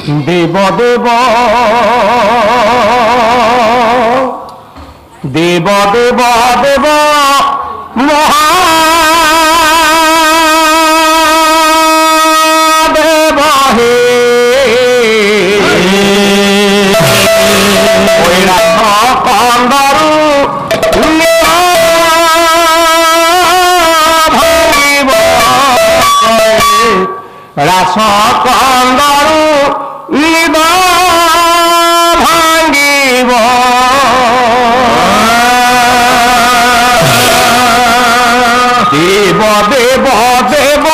देव देव देव देव देव महादेव हे कंदरू रास कंदरू निद भांगिब देव देव देव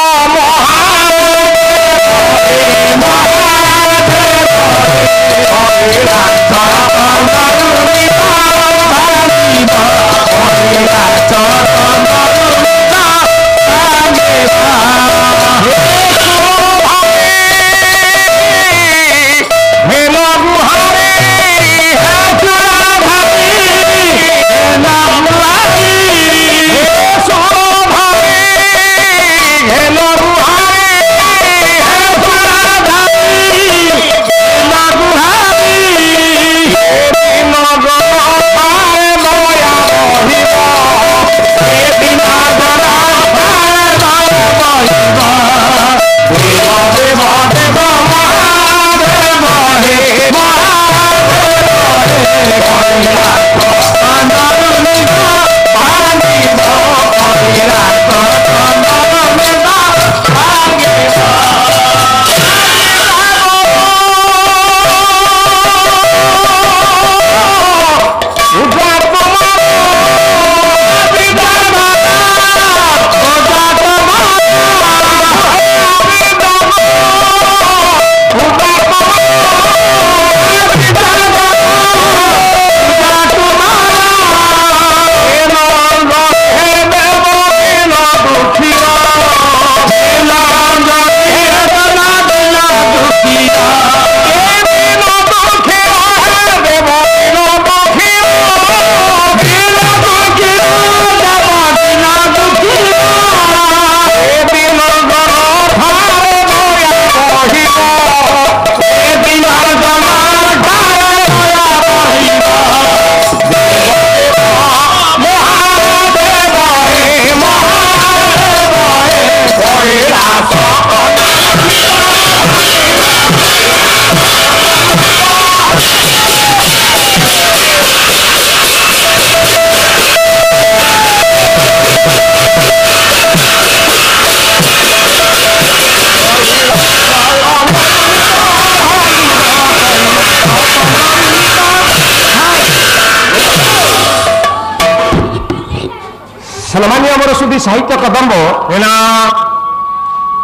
सुधी साहित्य कदम्ब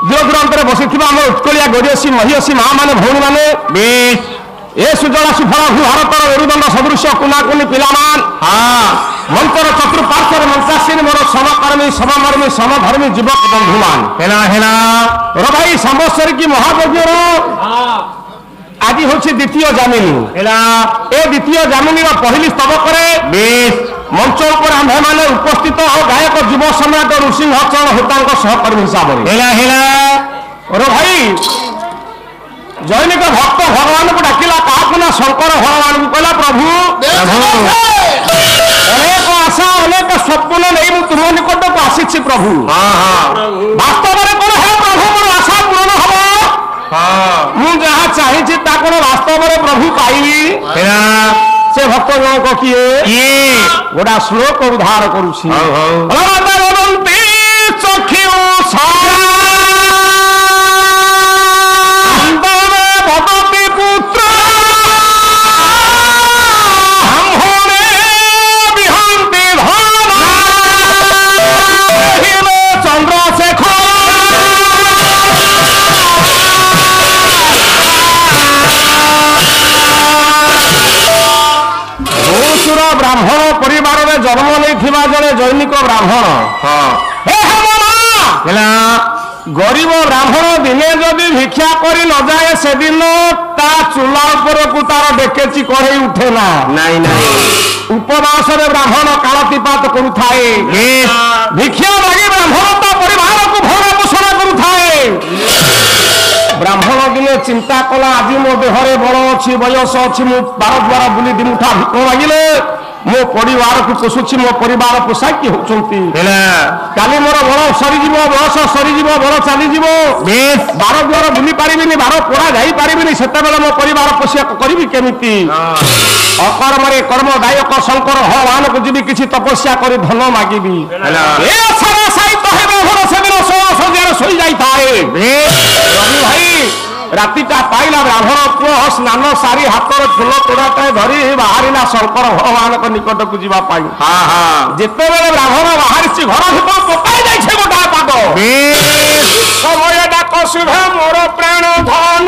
दूर दूरांतर बसी उत्कलिया गरीयसी महिषी माँ मैंने भौणी मैंने ए सुजला सुफल भू भारतर मेरुदंड सदृश कुनाकुनी पिलामान मंचर चतुर्पार्श्वर मंचासीन मोर समकर्मी सममर्मी समधर्मी युवक बंधुमान भाई संवत्सरी की महायज्ञ आज हूँ द्वितीय जामिनी ए द्वितीय जामिनी पहली स्तबक मंच पर आंभ मैंने उपस्थित और गायक युव सम्राट ऋषिंह चरण होता सहकर्मी हिसाब से भाई जैनिक भक्त भगवान को डाकिला क्या शंकर भगवान को कहला प्रभु अनेक आशा अनेक स्वप्न नहीं तुम निकट को आसी प्रभु वास्तव में कौन है प्रभु मोर आशा पूर्ण हम मुझे चाहिए कौन वास्तव में प्रभु पाइबी से भक्त जनक किए गोटा श्लोक उद्धार करुछि ब्राह्मण परिवार में जन्म नहीं जड़े जैनिक ब्राह्मण गरीब ब्राह्मण दिने जदि भिक्षा करी न जाए से दिन ता चूला उपरकू तार डेकेची कढ़ई उठे ना उपवास ब्राह्मण कालतीपात करुए भिक्षा मागी ब्राह्मण ता परिवार को भरण पोषण करुए ब्राह्मण दिने चिंता कला आज मो देह देहरे बल अच्छी बयस अच्छी मु 12 द्वारा बुली दिमुठा भिक मागिले मो परिवार को पोषुची मो परिवार पोषाकी होचंती काली मोर बल सरीजीव बयस सरीजीव बल चलीजीव 12 द्वार बुली पारिबिनी 12 पोड़ा जाई पारिबिनी सेते बेले मो परिवार पोषिया करिबि केमिति अकर्मरे कर्मदायक शंकर भगवान को जीवी किछि तपस्या करी धन मागिबी ए सारा साहित्य हेबे भर सेदिन 16 सजार सोई जाई थाए रवि भाई रातिटा पाइला ब्राह्मण पुओ स्नान सारी हातर फूल तोड़ाटाए धरी बाहरिला शंकर भगवान को निकट को जीवा पाई जिते बेले ब्राह्मण बाहरी घर भीतर पकाई जाइछे गोटा पाद समय डाक शुभ मोर प्राण धन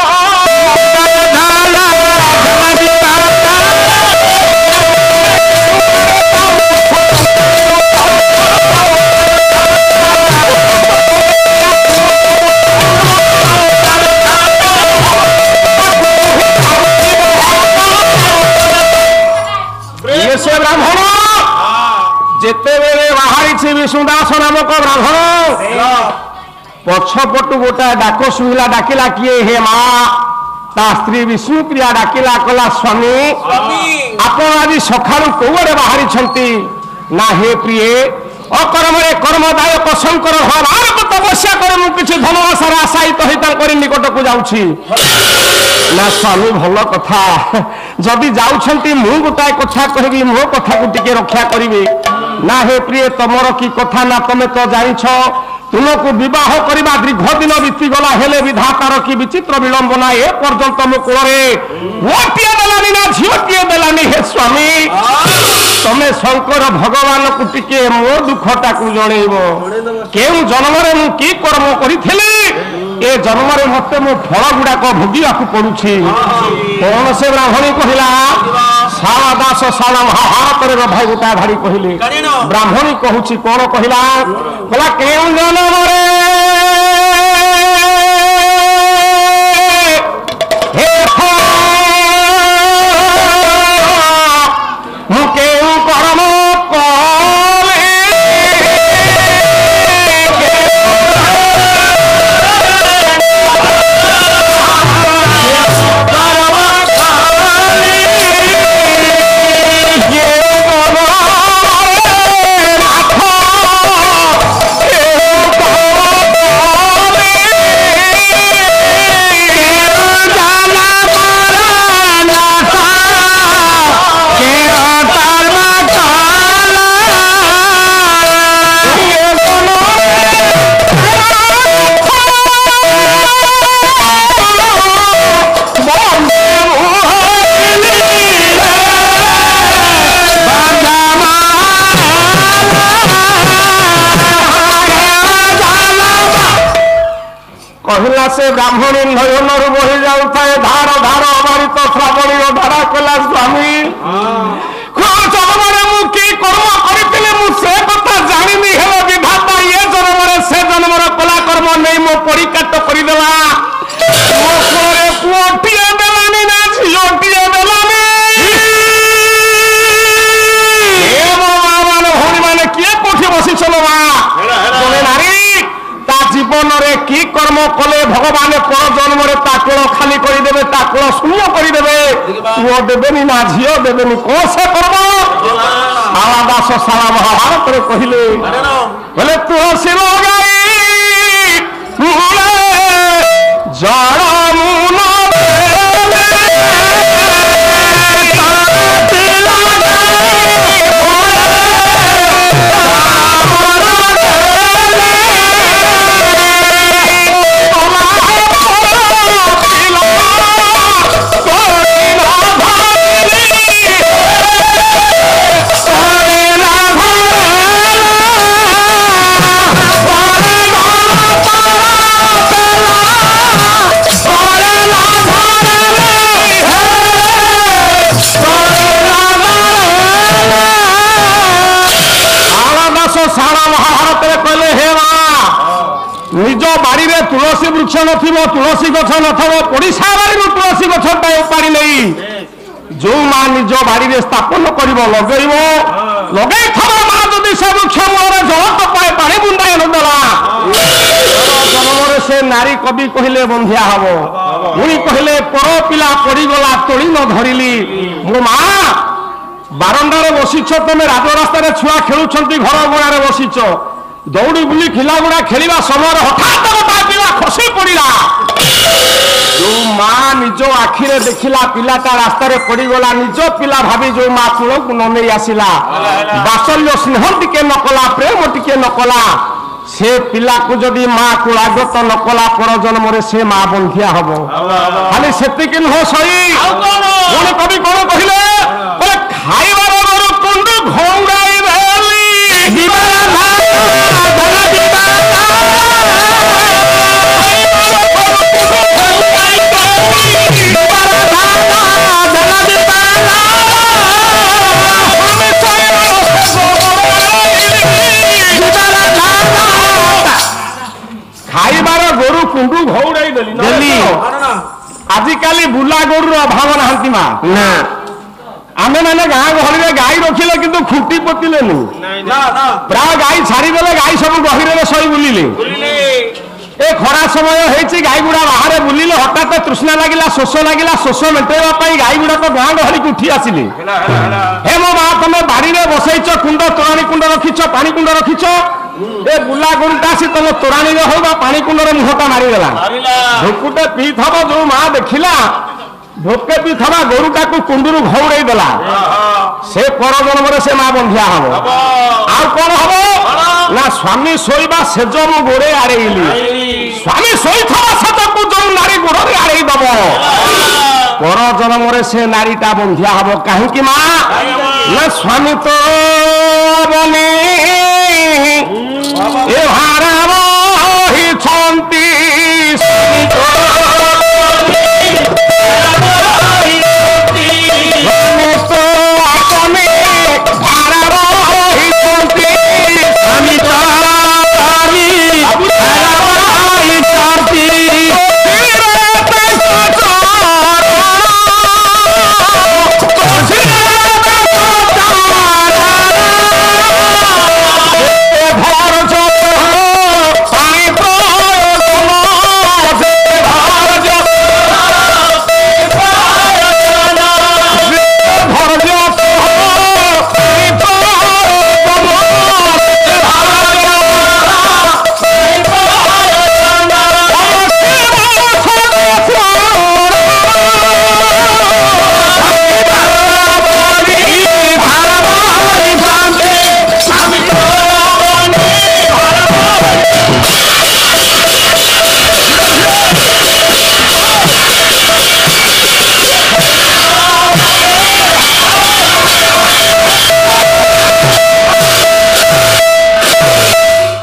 से ब्राह्मण जेते बेले बाहरी विष्णुदास नामक ब्राह्मण पछपटु गोटा डाक शुणिला डाकिला किए हे माँ ता स्त्री विष्णुप्रिया डाकिला कला स्वामी आपण आज सकाळु कोवरे बाहरी छंती ना हे प्रिय अकर्मरे कर्मदायक शंकर भगवान को तपस्या करे मु किछि धन आशार आशायित होई निकट को जाउछि ना स्वामी भल कथा जदि जाउछंती मु गोटाए कथा कहबी मो कथा को टिके रक्षा करिवे ना हे प्रिय तमर की कथा ना तमे तो जानिछ तुमको विवाह करवा दीर्घ दिन बीतीगला हेले विधातार की विचित्र विलंबना ए पर्यंत मो कोरे ओटिए देलानी ना झिवटिए देलानी हे स्वामी तमे शंकर भगवान को टिके मो दुखटा को जणैबो केउ जन्म रे मु की कर्म करिथिली ए जन्म रे मते मो फल गुडा को भोगिया को पडुछि कोन से ब्राह्मणी कहिला साला दास साला महाभारत रे भाई गोटा धाड़ी कहिले ब्राह्मणी कहूछि कोन कहिला बोला केउ जन्म रे कहला से ब्राह्मणी नयन बही जाए धार धार अबारित श्रावणी धारा कला स्वामी जन्म कि कर्म करी कथा जानी विधाता ये जन्म से जन्म कला कर्म नहीं मो परिकाट करदेला पुओटिए देलानी ना झीलटिए देलानी भौणी मैंने किए कोठी बसी चलो जड़े नारी जीवन रे की कर्म कले भगवान पर जन्म कोल खाली करदेवे कोल शून्य करदेवे पुओ देवेनि ना झील देवेनि कौन से कर्म साला दास साला महाभारत रे कहले बोले तुलसी लगाई जड़ मूल निज बाड़ी में तुलसी वृक्ष न तुलसी गछ न पड़िशा बाड़ी तुलसी गछ उपाड़ी नहीं जो माँ निज बाड़ी में स्थापन कर लगेब लगे माँ जदि से वृक्ष मूल जल पाए पानी बुंदाए नदेला जन्म से नारी कवि कहले बंधिया हम मुई कहले पर पिला पड़गला तोली न धरिली मो माँ बारंडार बसिछ तुम राजरास्तार छुआ खेलुंट घर गुड़ार बसिछ दौड़ी बुली खिला गुड़ा खेलवा समय हठात पिला खसी पड़ा जो माँ निज आखिरे देखिला पिलाटा रास्तार पड़गला निज पिला भाभी जो माँ कूल को न नहीं आसला बात्सल्य स्नेह टिके नकला प्रेम टिके नकला से पिला को जदि माँ कुलागत नकला पर जन्म से माँ बंधिया हम खाली से नुह सही कवि कौन कहले खाइबार गोरु कुंडु घौड़ाई खाइबार गोरु कुंडु घौड़ाई देली आजिकाली बुला गोरु अभाव नहांती माँ आमे मैंने गाँ गहरी गाई रखिले किंतु खुंटी पोतिले प्राय गाई छाड़ीदेले गाई सब गहरी शई बुलिले ए खरा समय होती गाई गुड़ा बाहर बुलिले हठात तृष्णा लगिला शोष मेटेवा गाई गुड़ाक गाँ गहरी को उठी आसिले हे मो माँ तुम बाड़ी में बसईच कुंड तोराणी कुंड रखिच पानी कुंड रखिच ए बुला गुंडा सी तुम तोराणी हो पानी कुंडर मुहटा मारिदेला ढुकुटे पी थब जो माँ देखिला भोके भी थवा गोरुटा को कुंडुरु घौड़ाई देला से पर जन्म से माँ बंधिया हम आउ कौन हम ना स्वामी शोवा सेज मु गोड़े आड़ेली स्वामी शोई सेज को जो नारी गोड़े आड़े दब पर जन्म से नारीटा बंधिया हम कहीं माँ ना स्वामी तो बने ए भारा ही छंती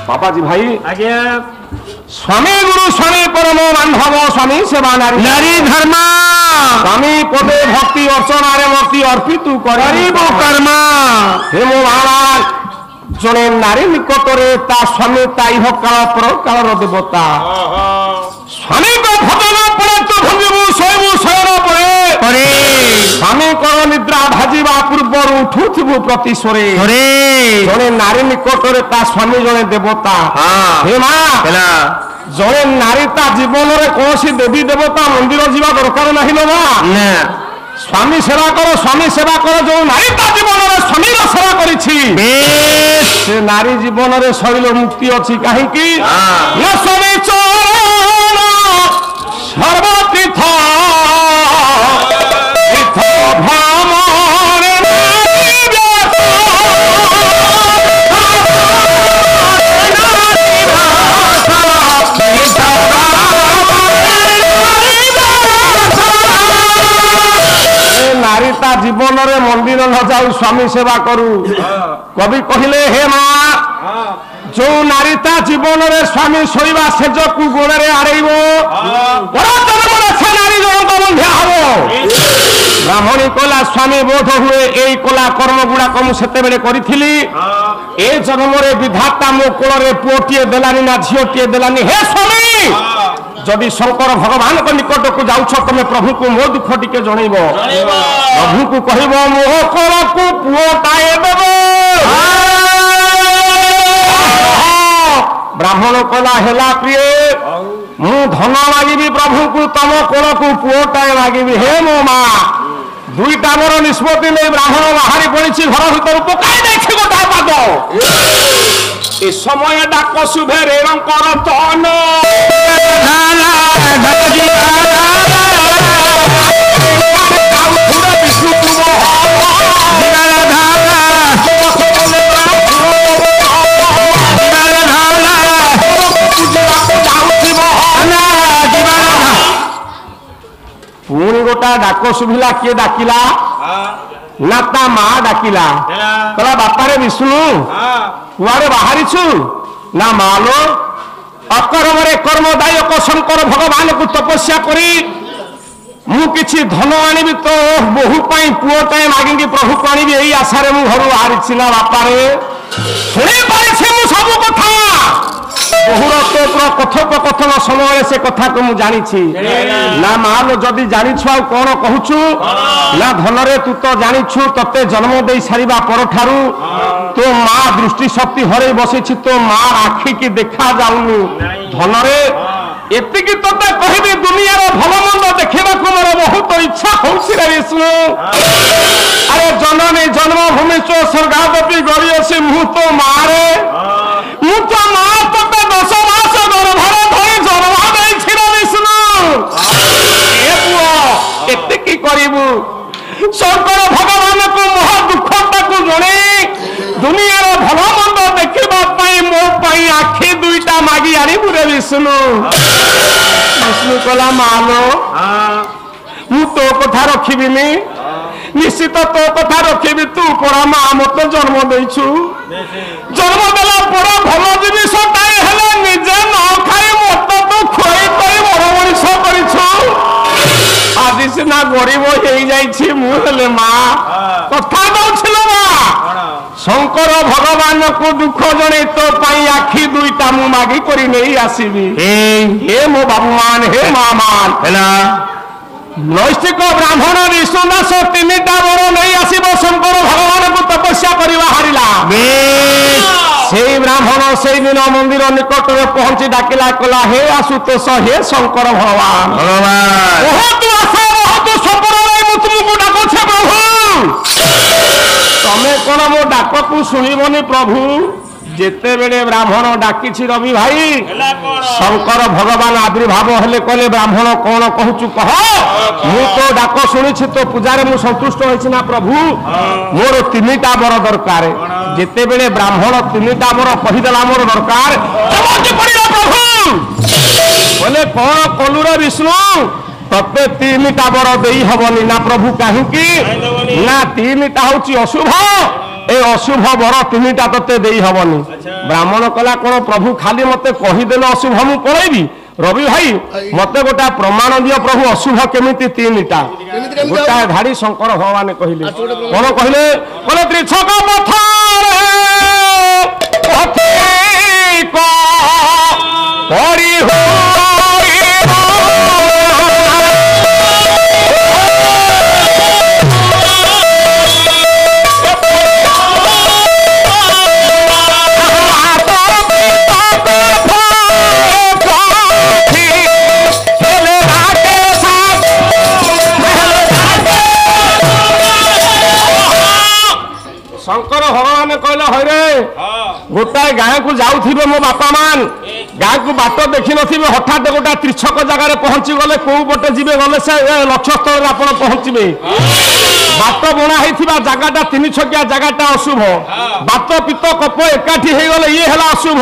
बाबाजी भाई आज्ञा स्वामी गुरु स्वामी परम बांधव स्वामी सेवा नारी नारी धर्म स्वामी पदे भक्ति अर्चना भक्ति अर्पित कर्म हे मो महाराज जड़े नारी निकटरे ता स्वामी ताइह काल पर कालर देवता स्वामी को भजन पड़े तो भंजबू शोबू शयन पड़े स्वामी को निद्रा भाजिबा पूर्व उठुथिबु प्रति स्वरे जड़े नारी निकटरे ता स्वामी जड़े देवता हे मां जड़े नारी ता जीवन में कौन देवी देवता मंदिर जीवा दरकार नहीं लो स्वामी सेवा कर जो नारी ता जीवन में स्वामी सेवा करिछि से नारी जीवन में शैल मुक्ति अच्छी कहीं स्वामी चरण सर्वतीर्थ नारीता जीवन में मंदिर न जाऊ स्वामी सेवा करू कवि कहले हे माँ जो नारीता जीवन में स्वामी शोवा सेज को गोड़े आड़ेब से नारी जनक बंधिया हम ब्राह्मणी कहला स्वामी बोध हुए यही कला कर्म गुड़ाक मुझे करी ए जन्म विधाता मो कोल पुओटीए देलानी ना झीओटीए देलानी हे स्वामी जदि शंकर भगवान को निकट को जाऊ तुम प्रभु को मो दुख टिके जनइब प्रभु को कह मो कोल को पुओटाए देव ब्राह्मण कहला हेला प्रिय मु धन मागिबी प्रभु को तम कोल को पुओटाए मागिबी हे मो माँ दुईटा मोर निष्पत्ति नहीं ब्राह्मण बाहरी पड़ी घर भर पकाई देखी गोटा पाद ए समय डाक शुभे रेणकर तन पुणी गोटा डाक शुभिला किए डाकिला ना ता माँ डाकिला कहला बापारे विष्णु कुआरे बाहरी छु ना मालो अकर्म कर्मदायक शंकर भगवान को तपस्या करी मु किछि धन आनिबी तो बहु पाई पुओटाए मागिंगी प्रभु को आनिबी एई आशारे मु घरु बाहरी ना बापारे शुणी पारिछि मु सब कथा बहुर तो कथोपकथन समय से कथा को मु जानी ना मालो जदि जानी आ कौन कहूचु ना धनरे तू तो जानी तते जन्म दे सारिबा पर ठारू तो माँ दृष्टि शक्ति हरे बसी तो माँ आखि की देखा जाऊनी धनरे एतिकी तते कहबी दुनियार भल मंद देखा मोर बहुत इच्छा होउछि रे विष्णु अरे जननी जन्मभूमि चो स्वर्गादपि गरीयसी मु तो मारे मु तो माँ तते 10 मास गर्भर धरी जन्म देछि रे विष्णु ए पुओ एतिकी करिबु शंकर भगवान को महा दुखटा को जणे दुनियार भल मंद देखिबा पई मो पई आखि दुईटा मागी आनिबु रे विष्णु विष्णु कला मालो मु तो कथा रखिबिनी निश्चित तो कथा रखिबी तू परा माँ मत जन्म देछु जन्म देला पर भल जिनिसटाए हेले निजे न खाई मत तो खुआई पाई बड़ मनीष करिछु आज सिना गरीब हो जाइछि मु हेले माँ कथा दउछिलो माँ शंकर भगवान को दुख जणे तो पाई आखि दुईटा मु मागी करी नहीं आसीबी हे मो बाबू मान हे माँ मान हेला नैष्ठिक ब्राह्मण विष्णुदास 3टा वर नहीं आसब शंकर भगवान को तपस्या करवा हारिला से ब्राह्मण से दिन मंदिर निकट में पहुंची डाकिला कला हे आशुतोष हे शंकर भगवान बहुत आशा बहुत सपर तुमको डाकुछे प्रभु तमें कौन मो डाक को शुणबनी प्रभु जेते बेले ब्राह्मण डाकी रवि भाई शंकर भगवान आविर्भाव हेले कहले ब्राह्मण कौन कहूचु कह मु तो डाक शुणी तो पूजारे मु संतुष्ट होइछि ना प्रभु मोर 3टा वर दरकार जेते बेले ब्राह्मण 3टा वर कहिदेला मोर दरकार प्रभु बोले कौन कलु रे विष्णु तते 3टा वर देई हबनी ना प्रभु काहे कि ना 3टा होची अशुभ ए अशुभ वर 3टा तते देई हबनी ब्राह्मण कला कोन प्रभु खाली मते कहिदेले अशुभ मु पळेबी रवि भाई मते गोटा प्रमाण दियो प्रभु अशुभ केमिति 3टा गोटा धाड़ी शंकर भगवान कहिले कोन कहिले कोन त्रिछक पथरे पथे को पड़ी हो शंकर भगवान कहले हरे गोटाए गाँ को जाऊे मो बापा मान गाँ को बाट देखी नी हठात गोटा त्रिछक जगार पहुंची गले कौ पटे जी गले से लक्ष्य स्थल आप पहुंचे बात बुणा होता जगटा 3 छकिया जगटा अशुभ बात पित्त कप एकाठी हो गले ये है अशुभ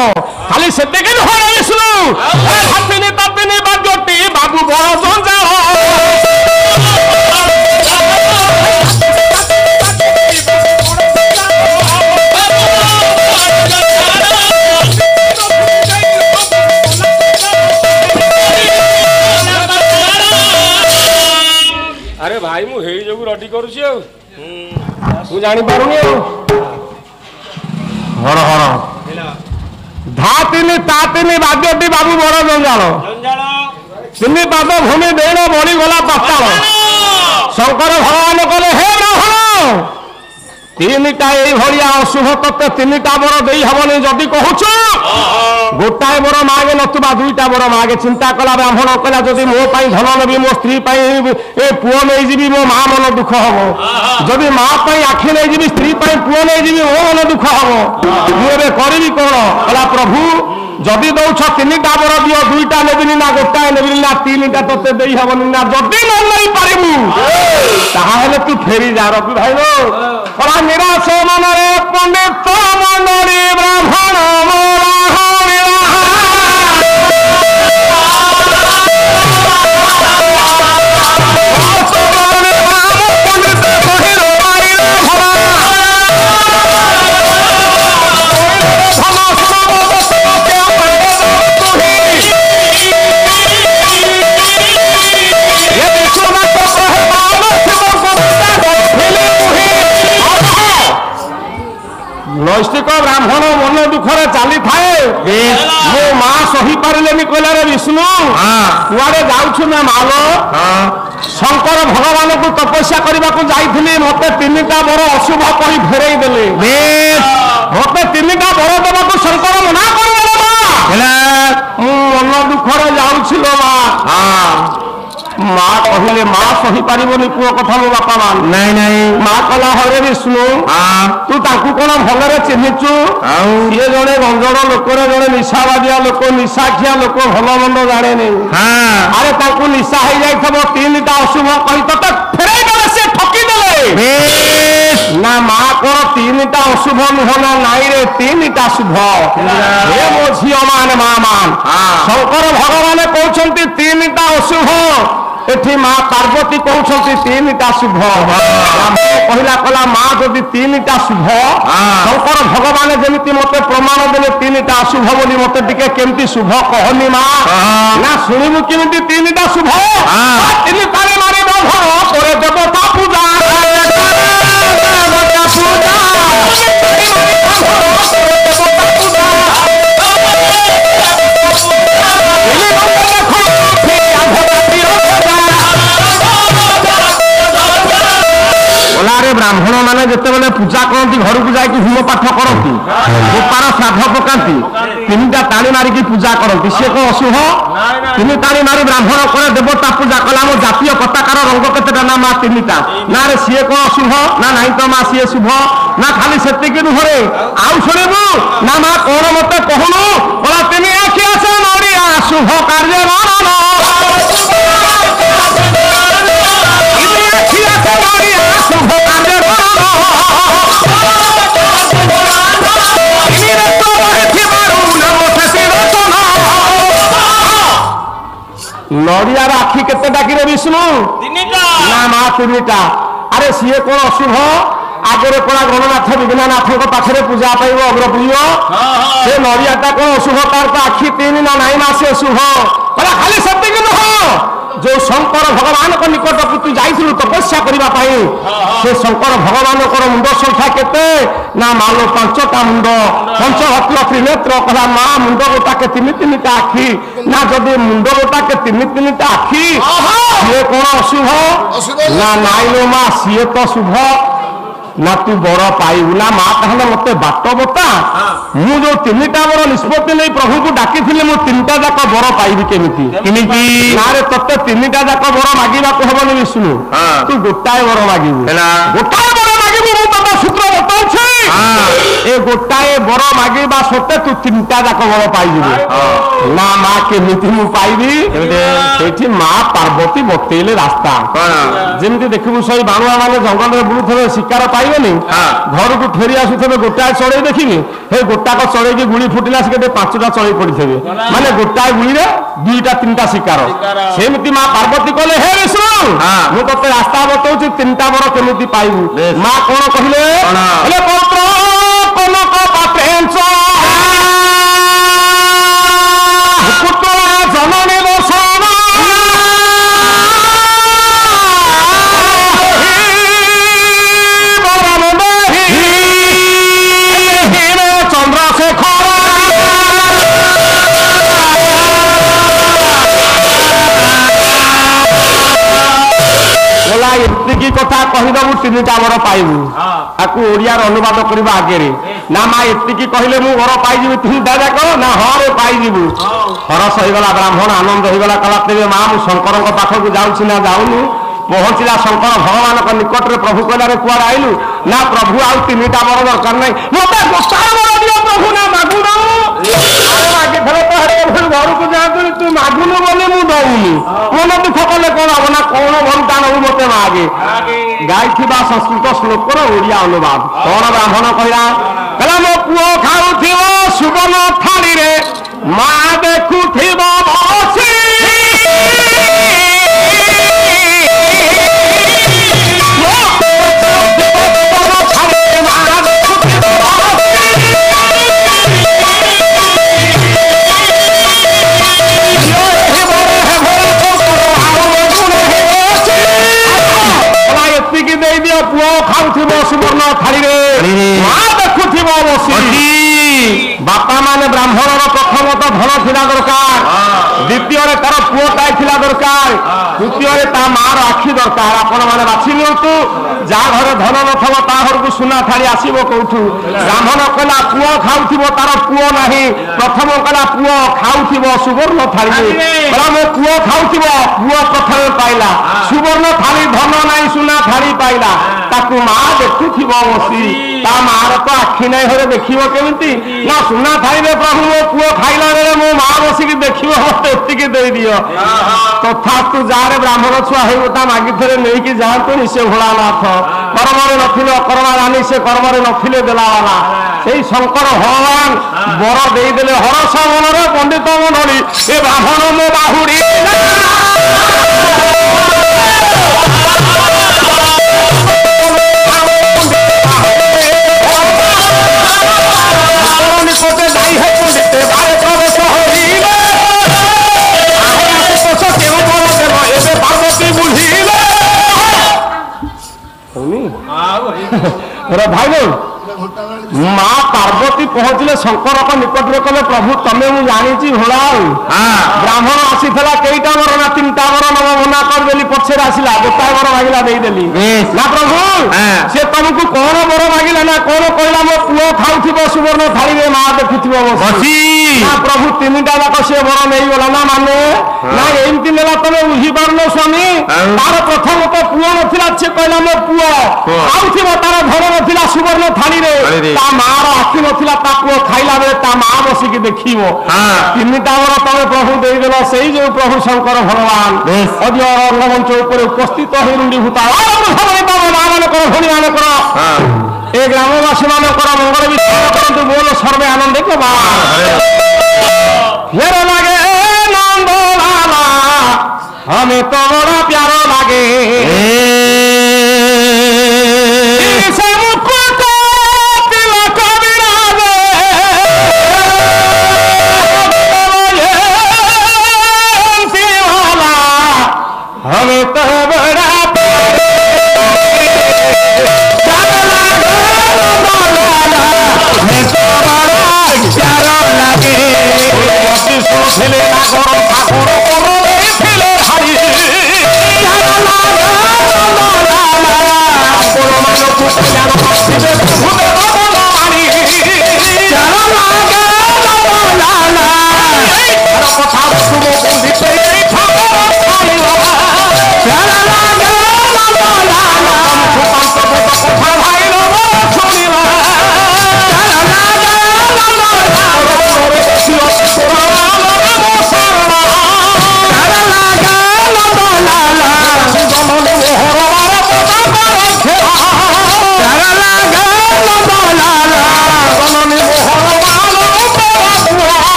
खाली से बाबू बड़ जंजाल अरे भाई मु हे जो रडी करूची तू जानी पारुनी हर हर धातिनी तातिनी बाद्यटी बाबू बड़ जंजाल 3 पाद भूमि देण बड़ी गला पाताल शंकर भगवान कहले हे ब्राह्मण 3टा ये भाया अशुभ तत्व 3टा वर दे हेनी जदि कहूचु गोटाए बर मागे नथुबा दुईटा बर मागे चिंता कला ब्राह्मण कहला जदि मो पाई धन नेबी मो स्त्री पाई ए पुओ नहीं जीवी मो मां मन दुख हम जदि मां पाई आखि नहीं जीवी स्त्री पाई पुओ नहीं जीवी मो मन दुख हम मुझे करी कौन कहला प्रभु जदि दौछ 3टा बर दियो 2टा नेबिनी ना गोटाए नेबिनी ना 3टा तोते देई हबनी ना जदि न नहीं पारिबु ताहाले तू फेरी जा रवि भाई लो कहला निराश मनरे पंडित मंडली ब्राह्मण मोरा नैष्टिक ब्राह्मण मन दुखरे चली थाए मो माँ सही पारे कहला विष्णु कुआड़े जाऊँ ना मालो शंकर भगवान को तपस्या करने को जाइली मत 3टा बर अशुभ कही फेरई देले मत 3टा बर देवा शंकर मना कर मन दुखरे जाऊँ माँ माँ कहले माँ सही पारिबनी पुओ कथा मो बापा मान नहीं नहीं माँ कहला हरे विष्णु तू ताकू कौन भलरे चिन्हिचु ये जड़े गंजड़ लोक जड़े निशाबादिया लोक निशाखिया लोक भल मंद जाने नहीं अरे ताकू निशा हो जाइथबो 3टा अशुभ कही तते फेरई देले से ठकी देले ना माँ कोन 3टा अशुभ नुह ना नाई रे 3टा शुभ हे मो झियो मान माँ मान शंकर भगवान कहउछंती 3टा अशुभ एठी माँ पार्वती कहउछंती 3टा शुभ कहला कला माँ जदि 3टा शुभ शंकर भगवान जेमिति मते प्रमाण देले 3टा अशुभ बोली मते टिके केमती शुभ कहनी माँ ना सुनिबु केमती 3टा शुभ 3 तारे मारे ब्रह्म करे देवता पूजा ब्राह्मण मैंने जिते बेले पूजा करती घर को जाकि होम पाठ करती गोपार श्राद्ध पकाती 3टा ताणी मारिकी पूजा करती सी कौन अशुभ 3 ताणी मारी ब्राह्मण करे देवता पूजा कला मो जातीय पताकार रंग केतेटा ना माँ 3टा ना रे सी कौन अशुभ ना नहीं तो माँ सी शुभ ना खाली से नुहरे आउ शुणु ना माँ कौन मत कहूनु बोला 3 आखि आस नड़िया शुभ कार्य शुभ कार्य नड़ियार आखि केते डाकी विष्णु 3टा ना माँ 3टा अरे सी कौन अशुभ आगे कला गणनाथ विघ्ननाथ पाखे पूजा पाइब अग्रप्रिय से नड़ियाटा कौन अशुभ तार तो आखि 3 ना नाई ना से शुभ खाली सत्य नुह जो शंकर भगवान को निकट को तू जाइलु तपस्या करने से शंकर भगवान को मुंड संख्या केते ना मालो 5टा मुंड पंचहत्तर त्रिनेत्र कहला माँ मुंड गोटा के 3-3टा आखि ना जदि मुंड गोटा के 3-3टा आखि सी कौन अशुभ ना नाइलो माँ सी तो शुभ ना तू बर पाइबू ना माँ कहले मत बाट बता मु जो 3टा बर निष्पत्ति नहीं प्रभु को डाकी थी 3टा जाक बर पाइबी केमिति ना रे तत्ते 3टा जाक बर मागिबा को हबनी विष्णु तू गोटाए बर मागिबू गोटाए बर मागिबू मु तत सूत्र बताउछि ए गोटाए बर मागिबा सत्ते तू 3टा जाक बर पाइबू ना माँ केमिति मु पाइबी सेठी माँ पार्वती बतेले रास्ता जेमिति देखिबू सही बाणुआ माने जंगल रे बुलुथबे शिकार पाइ घर को फेरी आसुथे गोटाए चढ़ई देखिए हे गोटाक चढ़ई गुड़ी फुटिला से 5टा चढ़ई पड़े माने गोटाए गुड़ी 2टा 3टा शिकार सेमती माँ पार्वती कहले हे विष्णु मु ते रास्ता बताऊँ 3टा बर केमी पाइबू माँ कौन कहले पत्र कनक पात्रेंच जननी बसन एतिकी कथा कहीदेबू 3टा बर पाइबू आपको ओडिया अनुवाद करबा आगे ना माँ एतिकी कहले मु वर पाइबी 3टा जाक ना हाँ पाइबू हरस होगला ब्राह्मण आनंद होगला कहला तेरे माँ मु शंकर पाखक जाऊँ ना जाऊनी पहुंचला शंकर भगवान निकट में प्रभु कहला कुआड़ आईलु ना प्रभु आउ 3टा वर दरकार नहीं मत गोटाए वर दियो प्रभु ना मागु घर को जातु तू मागुनु बोले मु दौनी मन दुख कले कौन हम ना कौन भलटा नबू मत मागे गाई संस्कृत श्लोकर ओडिया अनुवाद कौन ब्राह्मण कहला मो पुओ खाऊ सुवर्ण थाली रे माँ देखु बसी पुओ खाऊ सुवर्ण थाली माँ देखु बसी बापा माने ब्राह्मणर प्रथम तो धन थिला दरकार द्वितीय तार पुओटाए थिला दरकार तृतीय ता मार आखि दरकार आपण माने बाछि नियंतु जा घर धन नथब ता घर को सुना थाली आसीबो कोठु ब्राह्मण कहला पुओ खाउथिबो तार पुओ नाही प्रथम कहला पुओ खाउथिबो सुवर्ण थाली कहला मो पुओ खाउथिबो पुओ प्रथम पाइला सुवर्ण थाली धन नाही सुना थाली पाइला ताकू माँ देखुथिबो बसी ता मार तो आखि नाही घरे देखिबो केमिति ना सुना थाली प्रभु मो पुओ खाइला बेले मो माँ बसिक देखिबो मते एतिकी देई दियो तथा तू जारे ब्राह्मण छुआ हे गोटा मागी थरे नै कि जातु से भोलानाथ कर्मरे नथिले अकर्मा जानी से कर्मरे नथिले देलावाला सेई शंकर भगवान बर देई देले हरस मनरे पंडित मंडली ए ब्राह्मण मो बाहुडी भाई माँ पार्वती पहुंचले शंकर निकट में कहले प्रभु तमें मु जानी भोला ब्राह्मण आसी कईटा वर ना 3टा वर नव मना करदेली पछे आसला गोटाए वर मागिला देदेली ना प्रभु से तुमको कौन वर मागिला ना कौन कहला मो पुओ खाऊ सुवर्ण थाली में माँ देखुथिबो बसी ना प्रभु 3टा जाक से वर नहीं गला ना माने ना एमती नेला तमे बुझी पारलो स्वामी तार प्रथम तो पुओ नथिला से कहला मो पुओ खाऊ तार धन नथिला सुवर्ण थाली रे ता मार आखि नथिला ता पुओ खाइला बेले ता माँ बसिक देखिबो 3टा वर तमे प्रभु देई देला सेई जो प्रभु शंकर भगवान अद्य रंगमंच ऊपर उपस्थित हो रुंडी भूता भणी मान कर ए ग्रामवासी मान मंगल विचार करते बोल सर्वे आनंद को